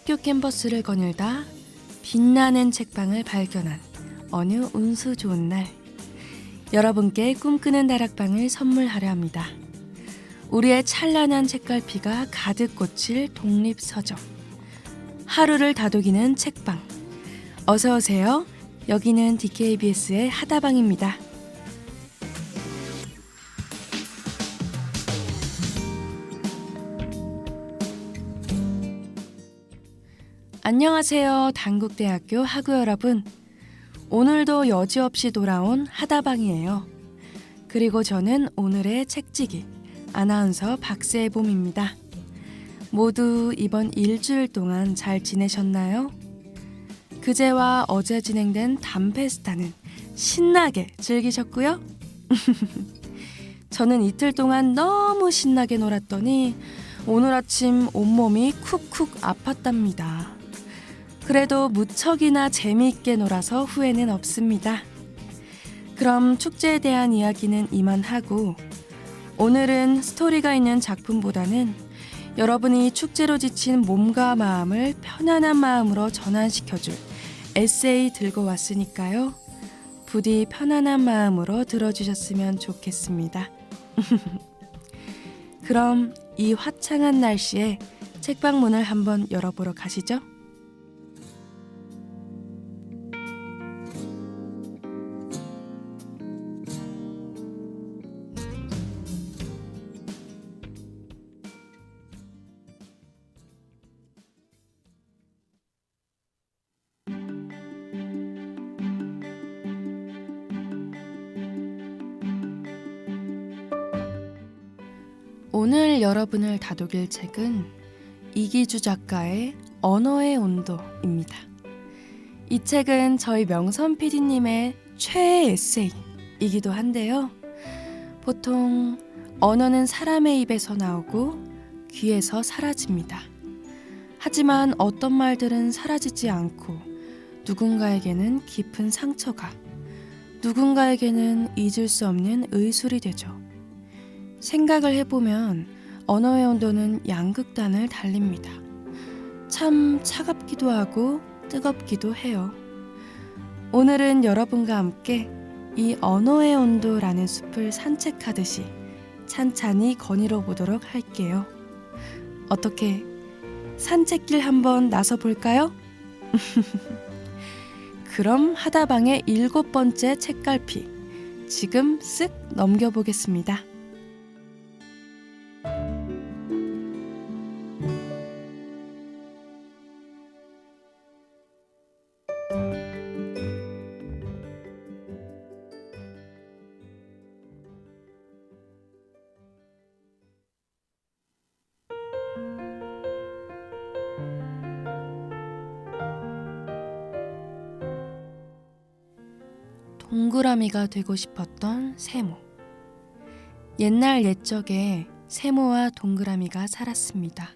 학교 캠퍼스를 거닐다 빛나는 책방을 발견한 어느 운수 좋은 날, 여러분께 꿈꾸는 다락방을 선물하려 합니다. 우리의 찬란한 책갈피가 가득 꽂힐 독립서점, 하루를 다독이는 책방. 어서 오세요. 여기는 DKBS의 하다방입니다. 안녕하세요. 단국대학교 학우 여러분. 오늘도 여지없이 돌아온 하다방이에요. 그리고 저는 오늘의 책지기 아나운서 박세봄입니다. 모두 이번 일주일 동안 잘 지내셨나요? 그제와 어제 진행된 담페스타는 신나게 즐기셨고요. 저는 이틀 동안 너무 신나게 놀았더니 오늘 아침 온몸이 쿡쿡 아팠답니다. 그래도 무척이나 재미있게 놀아서 후회는 없습니다. 그럼 축제에 대한 이야기는 이만하고, 오늘은 스토리가 있는 작품보다는 여러분이 축제로 지친 몸과 마음을 편안한 마음으로 전환시켜줄 에세이 들고 왔으니까요. 부디 편안한 마음으로 들어주셨으면 좋겠습니다. 그럼 이 화창한 날씨에 책방 문을 한번 열어보러 가시죠. 오늘 여러분을 다독일 책은 이기주 작가의 언어의 온도입니다. 이 책은 저희 명선 PD님의 최애 에세이이기도 한데요. 보통 언어는 사람의 입에서 나오고 귀에서 사라집니다. 하지만 어떤 말들은 사라지지 않고 누군가에게는 깊은 상처가, 누군가에게는 잊을 수 없는 의술이 되죠. 생각을 해보면 언어의 온도는 양극단을 달립니다. 참 차갑기도 하고 뜨겁기도 해요. 오늘은 여러분과 함께 이 언어의 온도라는 숲을 산책하듯이 찬찬히 거닐어 보도록 할게요. 어떻게 산책길 한번 나서 볼까요? 그럼 하다방의 7번째 책갈피 지금 쓱 넘겨보겠습니다. 동그라미가 되고 싶었던 세모. 옛날 옛적에 세모와 동그라미가 살았습니다.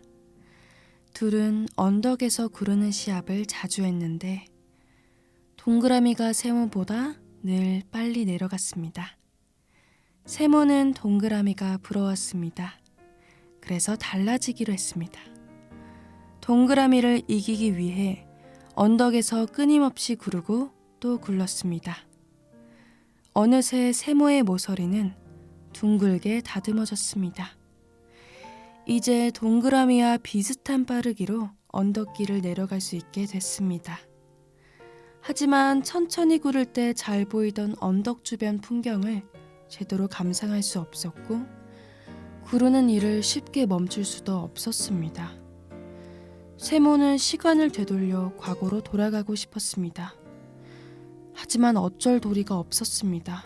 둘은 언덕에서 구르는 시합을 자주 했는데 동그라미가 세모보다 늘 빨리 내려갔습니다. 세모는 동그라미가 부러웠습니다. 그래서 달라지기로 했습니다. 동그라미를 이기기 위해 언덕에서 끊임없이 구르고 또 굴렀습니다. 어느새 세모의 모서리는 둥글게 다듬어졌습니다. 이제 동그라미와 비슷한 빠르기로 언덕길을 내려갈 수 있게 됐습니다. 하지만 천천히 구를 때 잘 보이던 언덕 주변 풍경을 제대로 감상할 수 없었고, 구르는 일을 쉽게 멈출 수도 없었습니다. 세모는 시간을 되돌려 과거로 돌아가고 싶었습니다. 하지만 어쩔 도리가 없었습니다.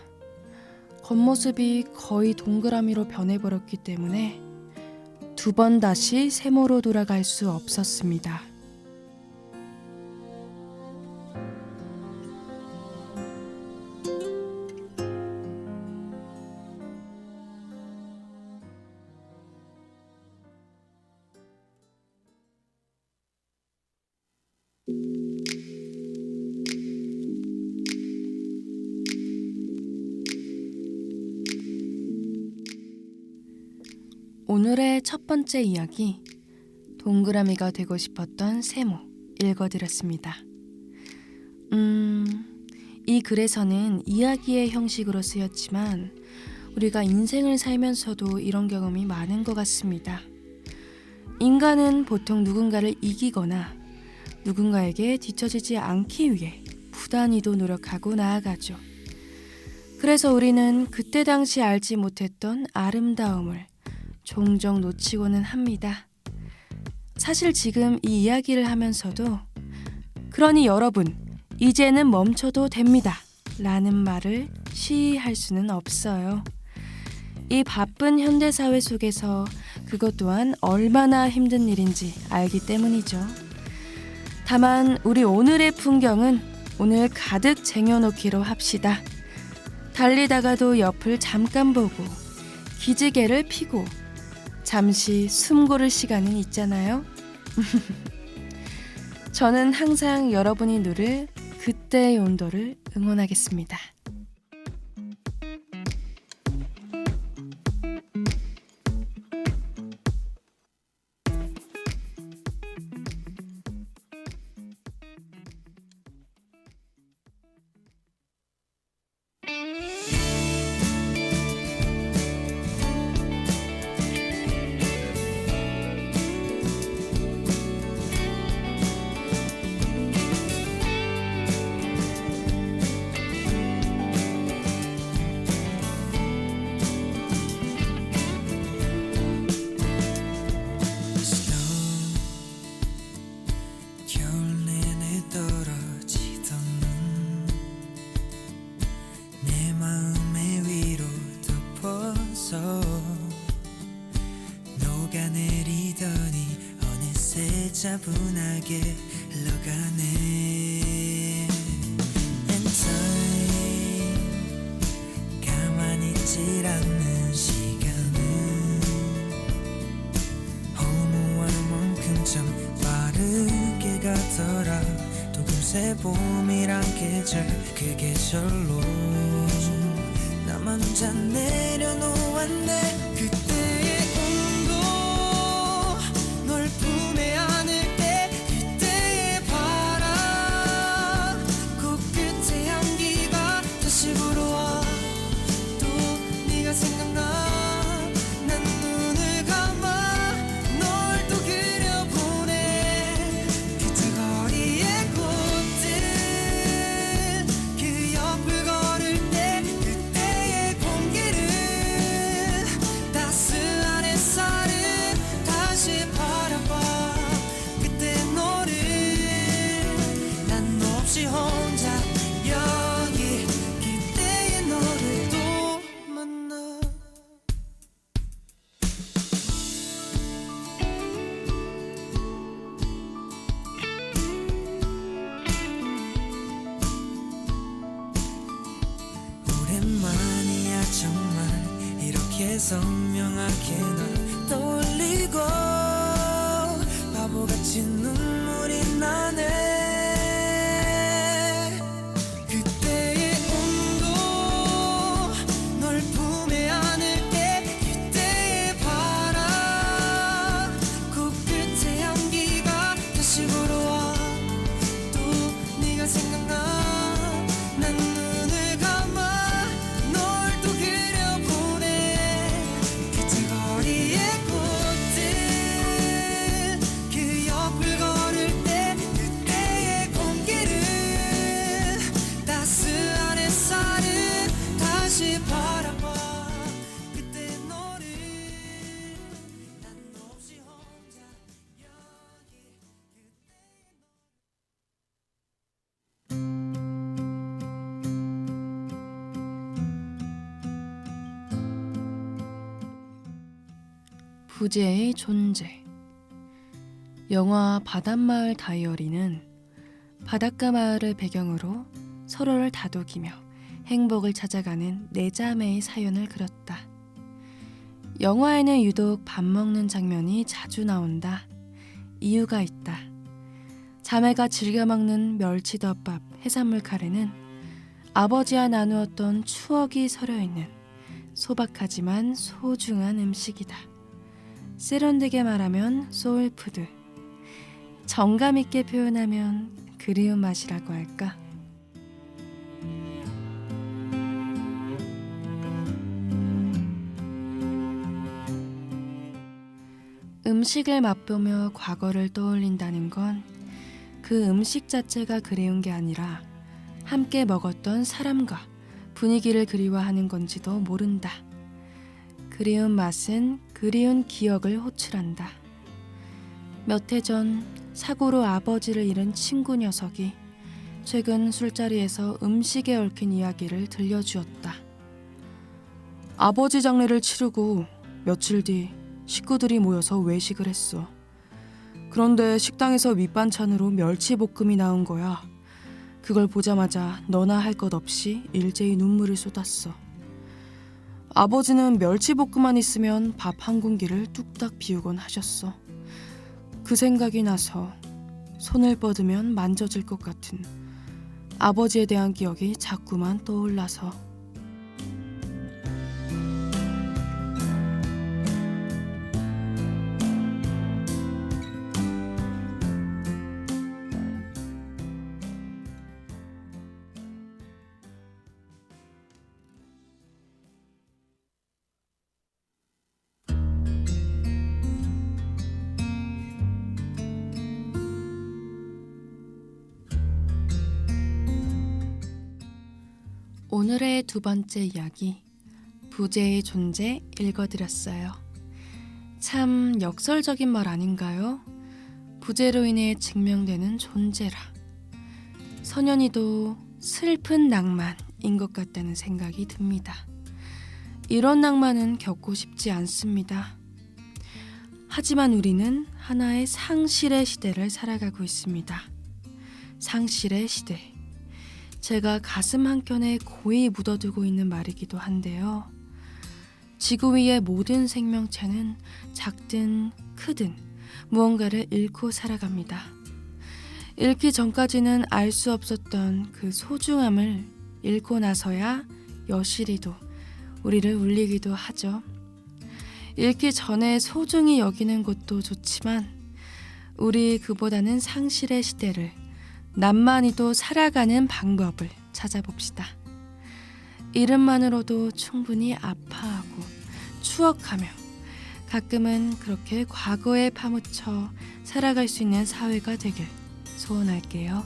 겉모습이 거의 동그라미로 변해버렸기 때문에 2번 다시 세모로 돌아갈 수 없었습니다. 오늘의 첫 번째 이야기, 동그라미가 되고 싶었던 세모 읽어드렸습니다. 이 글에서는 이야기의 형식으로 쓰였지만 우리가 인생을 살면서도 이런 경험이 많은 것 같습니다. 인간은 보통 누군가를 이기거나 누군가에게 뒤처지지 않기 위해 부단히도 노력하고 나아가죠. 그래서 우리는 그때 당시 알지 못했던 아름다움을 종종 놓치고는 합니다. 사실 지금 이 이야기를 하면서도 그러니 여러분, 이제는 멈춰도 됩니다 라는 말을 시의할 수는 없어요. 이 바쁜 현대사회 속에서 그것 또한 얼마나 힘든 일인지 알기 때문이죠. 다만 우리 오늘의 풍경은 오늘 가득 쟁여놓기로 합시다. 달리다가도 옆을 잠깐 보고 기지개를 피고 잠시 숨 고를 시간은 있잖아요. 저는 항상 여러분이 누릴 그때의 온도를 응원하겠습니다. 녹아내리더니 어느새 차분하게 흘러가네. And time 가만히 있질 않는 시간은 허무할 만큼 참 빠르게 가더라. 또 금세 봄이란 계절, 그 계절로 나만 혼자 내려놓았네. 그때의 온도 널 품에 안을 때, 그때의 바람 코끝의 향기가 다시 불어와. 또 네가 생각나. 난 눈을 감아 널 또 그려보네. 그저거리의 꽃들 그 옆을 걸을 때, 그때의 공기를 따스한 햇살을 다시 바라봐. 그때 너를 난 너 없이 혼자 여기, 그때의 너를 또 만나. 오랜만이야 정말 이렇게 선명하게 널 떠올리고 바보같이 눈물이 나네. 그때의 온도 널 품에 안을 때, 그때의 바람 코끝의 향기가 다시 불어와. 또 네가 생각나. 난 눈을 감아 널 또 그려보네. 그저거리의 꽃들 그 옆을 걸을 때, 그때의 공기를 따스한 햇살을 다시 바라봐. 그때 너를 난 너 없이 혼자 여기. 부재의 존재. 영화 바닷마을 다이어리는 바닷가 마을을 배경으로 서로를 다독이며 행복을 찾아가는 네 자매의 사연을 그렸다. 영화에는 유독 밥 먹는 장면이 자주 나온다. 이유가 있다. 자매가 즐겨 먹는 멸치덮밥, 해산물 카레는 아버지와 나누었던 추억이 서려있는 소박하지만 소중한 음식이다. 세련되게 말하면 소울푸드. 정감 있게 표현하면 그리운 맛이라고 할까? 음식을 맛보며 과거를 떠올린다는 건 그 음식 자체가 그리운 게 아니라 함께 먹었던 사람과 분위기를 그리워하는 건지도 모른다. 그리운 맛은 그리운 기억을 호출한다. 몇 해 전 사고로 아버지를 잃은 친구 녀석이 최근 술자리에서 음식에 얽힌 이야기를 들려주었다. 아버지 장례를 치르고 며칠 뒤 식구들이 모여서 외식을 했어. 그런데 식당에서 밑반찬으로 멸치볶음이 나온 거야. 그걸 보자마자 너나 할 것 없이 일제히 눈물을 쏟았어. 아버지는 멸치볶음만 있으면 밥 한 공기를 뚝딱 비우곤 하셨어. 그 생각이 나서 손을 뻗으면 만져질 것 같은 아버지에 대한 기억이 자꾸만 떠올라서. 오늘의 두 번째 이야기, 부재의 존재 읽어드렸어요. 참 역설적인 말 아닌가요? 부재로 인해 증명되는 존재라. 선현이도 슬픈 낭만인 것 같다는 생각이 듭니다. 이런 낭만은 겪고 싶지 않습니다. 하지만 우리는 하나의 상실의 시대를 살아가고 있습니다. 상실의 시대. 제가 가슴 한켠에 고이 묻어두고 있는 말이기도 한데요. 지구 위의 모든 생명체는 작든 크든 무언가를 잃고 살아갑니다. 잃기 전까지는 알 수 없었던 그 소중함을 잃고 나서야 여실히도 우리를 울리기도 하죠. 잃기 전에 소중히 여기는 것도 좋지만 우리 그보다는 상실의 시대를 남만이도 살아가는 방법을 찾아봅시다. 이름만으로도 충분히 아파하고 추억하며 가끔은 그렇게 과거에 파묻혀 살아갈 수 있는 사회가 되길 소원할게요.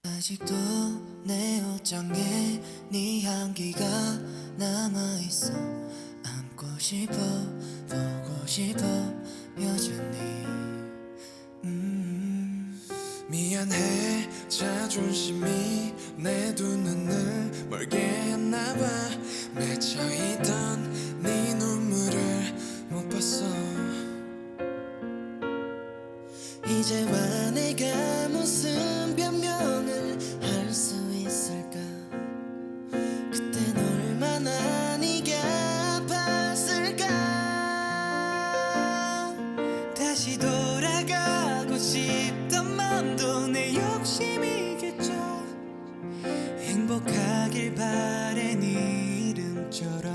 아직도 내 옷장에 네 향기가 남아있어. 안고 싶어 보고 싶어 여전히. 미안해 자존심이 내 두 눈을 멀게 했나봐. 맺혀있던 네 눈물을 못 봤어. 이제와 내가 무슨 변명을 할 수 있을까. 그땐 얼마나 네가 아팠을까. 다시 돌아가고 싶던 마음도 내 욕심이겠죠. 행복하길 바래 네 이름처럼.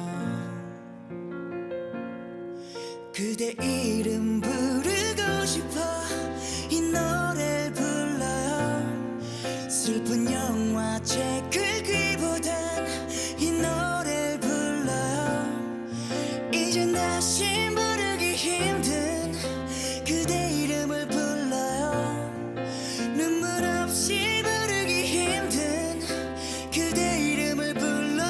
그대 이름 부르고 싶어. 이 노래를 불러요. 슬픈 영화책 긁기보단 이 노래를 불러요. 이젠 다시 부르기 힘든 그대 이름을 불러요. 눈물 없이 부르기 힘든 그대 이름을 불러요.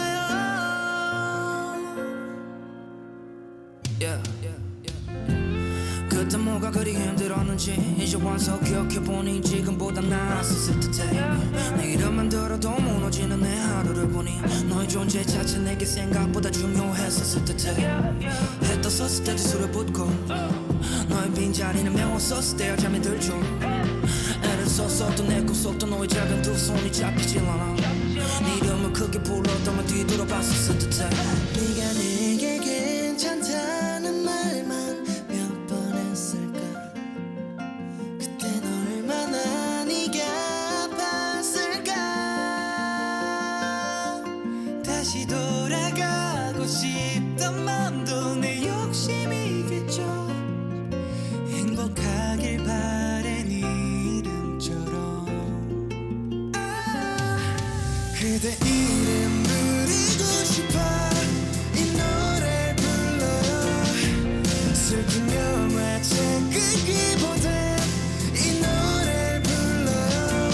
그때 뭐가 그리 힘들었는지 이제 와서 기억해보니 지금보다 나았을 듯해. 내 이름만 들어도 무너지는 내 하루를 보니 너의 존재 자체 내게 생각보다 중요했었을 듯해. 해 떴었을 때도 술에 붓고 너의 빈자리는 메웠었을 때야 잠이 들죠. 애를 썼어도 내 꿈속도 너의 작은 두 손이 잡히질 않아. 네 이름을 크게 불렀더만 뒤돌아봤었을 듯해. 네가 내게 괜찮다는 말만 몇 번 했을까. 다시 돌아가고 싶던 마음도 내 욕심이겠죠. 행복하길 바래 네 이름처럼 그대 이름 부르고 싶어 이 노래 불러요. 슬픈 영화책 끄기보다 이 노래 불러요.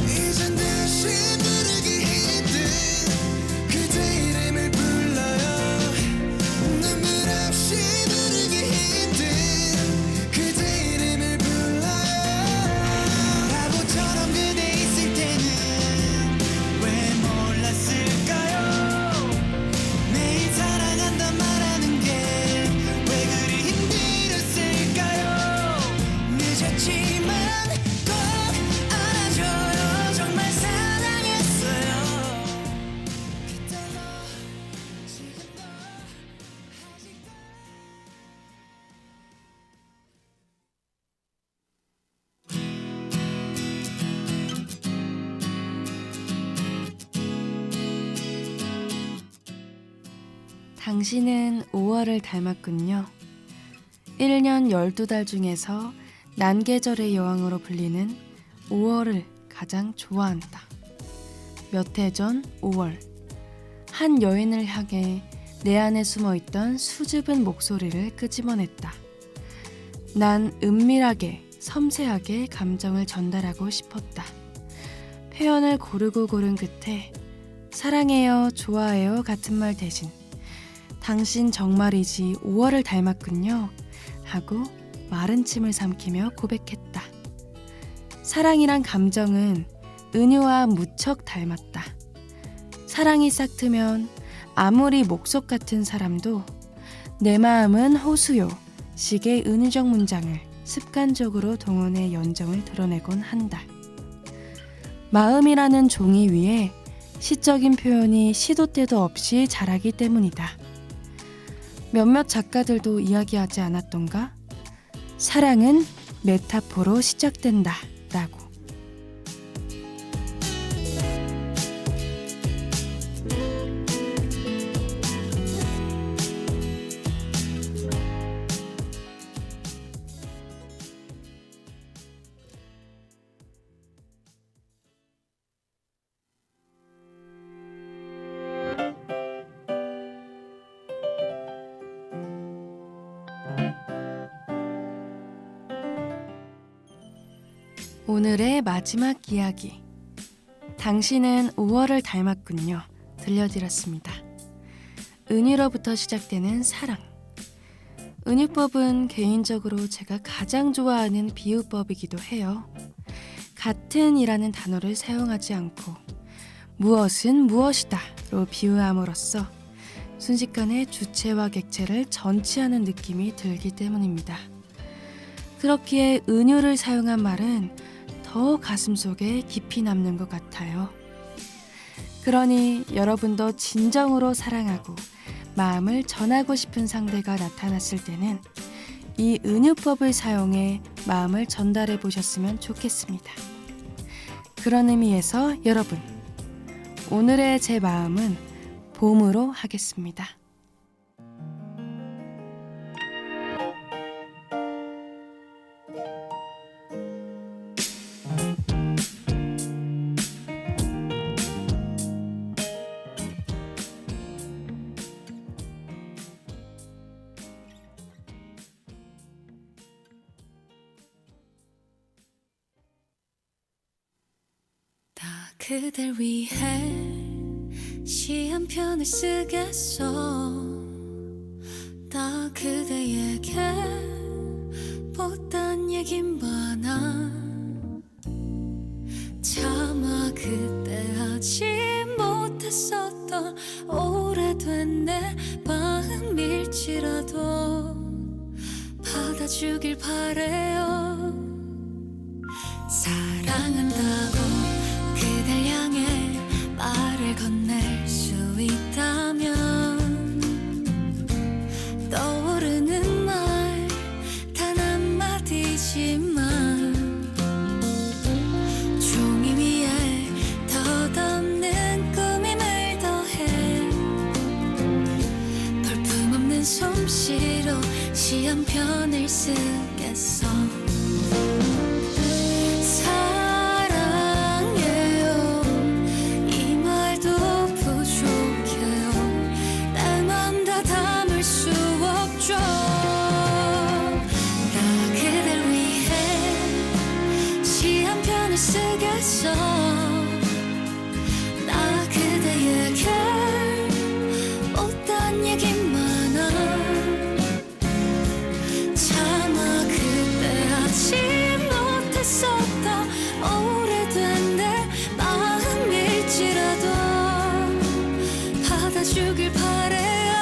이젠 다시 부르기 힘든 그대 이름을 불러요. 눈물 없이 부르기 힘든 그대 이름을 불러요. 바보처럼 그대 있을 때는 왜 몰랐을까요? 매일 사랑한다 말하는 게 왜 그리 힘들었을까요? 늦었지만 꼭 안아줘요. 정말 사랑했어요. 그때도 지금도 아직도 당신은 5월을 닮았군요. 1년 12달 중에서 난계절의 여왕으로 불리는 5월을 가장 좋아한다. 몇 해 전 5월, 한 여인을 향해 내 안에 숨어있던 수줍은 목소리를 끄집어냈다. 난 은밀하게, 섬세하게 감정을 전달하고 싶었다. 표현을 고르고 고른 끝에 사랑해요, 좋아해요 같은 말 대신 당신 정말이지 5월을 닮았군요 하고 마른 침을 삼키며 고백했다. 사랑이란 감정은 은유와 무척 닮았다. 사랑이 싹트면 아무리 목석 같은 사람도 내 마음은 호수요 식의 은유적 문장을 습관적으로 동원해 연정을 드러내곤 한다. 마음이라는 종이 위에 시적인 표현이 시도 때도 없이 자라기 때문이다. 몇몇 작가들도 이야기하지 않았던가? 사랑은 메타포로 시작된다 라고. 오늘의 마지막 이야기. 당신은 5월을 닮았군요. 들려드렸습니다. 은유로부터 시작되는 사랑. 은유법은 개인적으로 제가 가장 좋아하는 비유법이기도 해요. 같은 이라는 단어를 사용하지 않고 무엇은 무엇이다로 비유함으로써 순식간에 주체와 객체를 전치하는 느낌이 들기 때문입니다. 그렇기에 은유를 사용한 말은 더 가슴속에 깊이 남는 것 같아요. 그러니 여러분도 진정으로 사랑하고 마음을 전하고 싶은 상대가 나타났을 때는 이 은유법을 사용해 마음을 전달해 보셨으면 좋겠습니다. 그런 의미에서 여러분, 오늘의 제 마음은 봄으로 하겠습니다. 다 그댈 위해 시 한 편을 쓰겠어. 다 그대에게 못한 얘긴 많아. 차마 그때 하지 못했었던 오래된 내 마음일지라도 받아주길 바래요. 사랑한다고 그댈 향해 말을 건넬 수 있다면 떠오르는 말 단 한마디지만 종이 위에 덧없는 꾸밈을 더해 표현을 쓰겠어. 사랑해요 이 말도 부족해요. 날만 다 담을 수 없죠. 나 그댈 위해 시 한 편을 쓰겠어. 나 그대에게 못한 얘기 많아. 차마 그때 하지 못했었다. 오래된 내 마음일지라도 받아주길 바래요.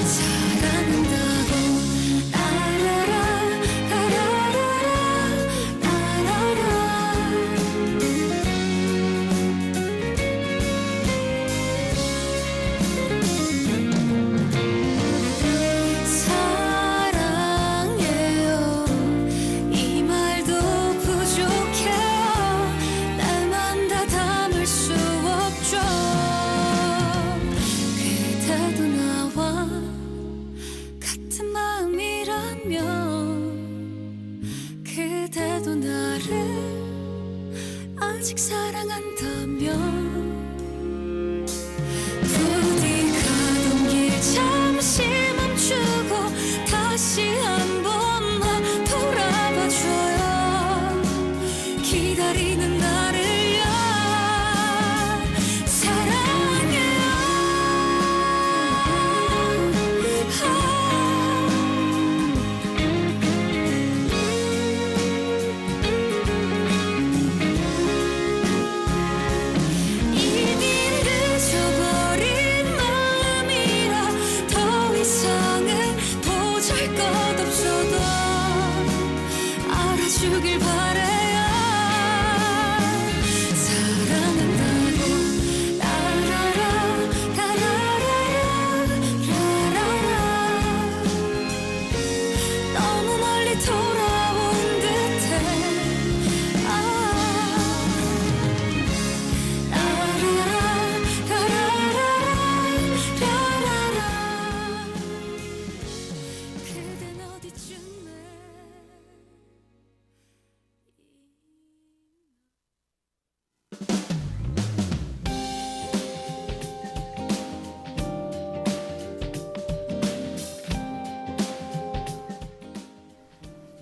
사랑한다고 라라라 라라라라 라라라. 사랑해요 이 말도 부족해요. 날만 다 담을 수 없죠. 그대도 나와 같은 마음이라면 그대도 나를 아직 사랑한다면 부디 가던 길 잠시 멈추고 다시 한 번만 돌아봐줘요. 기다리는 나를요. 사랑해요. 이미 늦어버린 마음이라 더 이상은 보잘 것 없어도 알아주길 바래요. 사랑한다고 라라라 라라라라 라라라. 너무 멀리 돌아온 듯해. 라라라 라라라라 라라라. 그댄 어디쯤에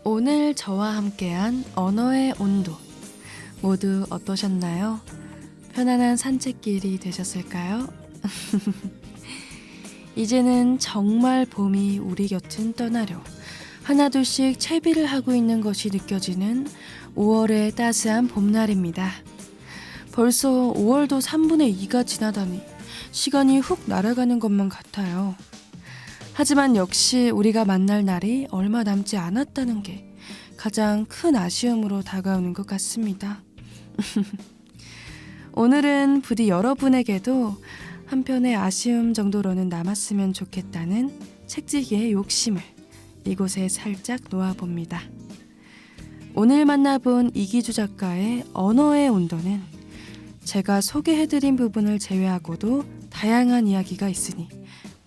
오늘 저와 함께한 언어의 온도 모두 어떠셨나요? 편안한 산책길이 되셨을까요? 이제는 정말 봄이 우리 곁은 떠나려 하나둘씩 채비를 하고 있는 것이 느껴지는 5월의 따스한 봄날입니다. 벌써 5월도 3분의 2가 지나다니 시간이 훅 날아가는 것만 같아요. 하지만 역시 우리가 만날 날이 얼마 남지 않았다는 게 가장 큰 아쉬움으로 다가오는 것 같습니다. 오늘은 부디 여러분에게도 한편의 아쉬움 정도로는 남았으면 좋겠다는 책지기의 욕심을 이곳에 살짝 놓아봅니다. 오늘 만나본 이기주 작가의 언어의 온도는 제가 소개해드린 부분을 제외하고도 다양한 이야기가 있으니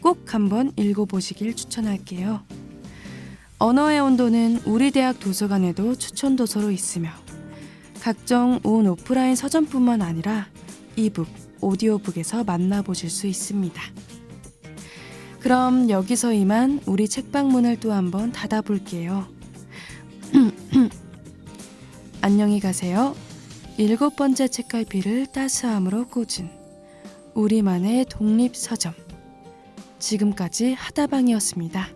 꼭 한번 읽어보시길 추천할게요. 언어의 온도는 우리 대학 도서관에도 추천 도서로 있으며 각종 온 오프라인 서점뿐만 아니라 이북, 오디오북에서 만나보실 수 있습니다. 그럼 여기서 이만 우리 책방문을 또 한번 닫아볼게요. 안녕히 가세요. 7번째 책갈피를 따스함으로 꽂은 우리만의 독립서점. 지금까지 하다방이었습니다.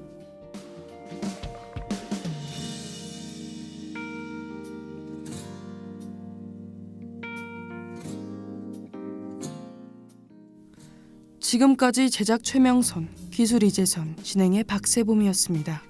지금까지 제작 최명선, 기술 이재선, 진행의 박세봄이었습니다.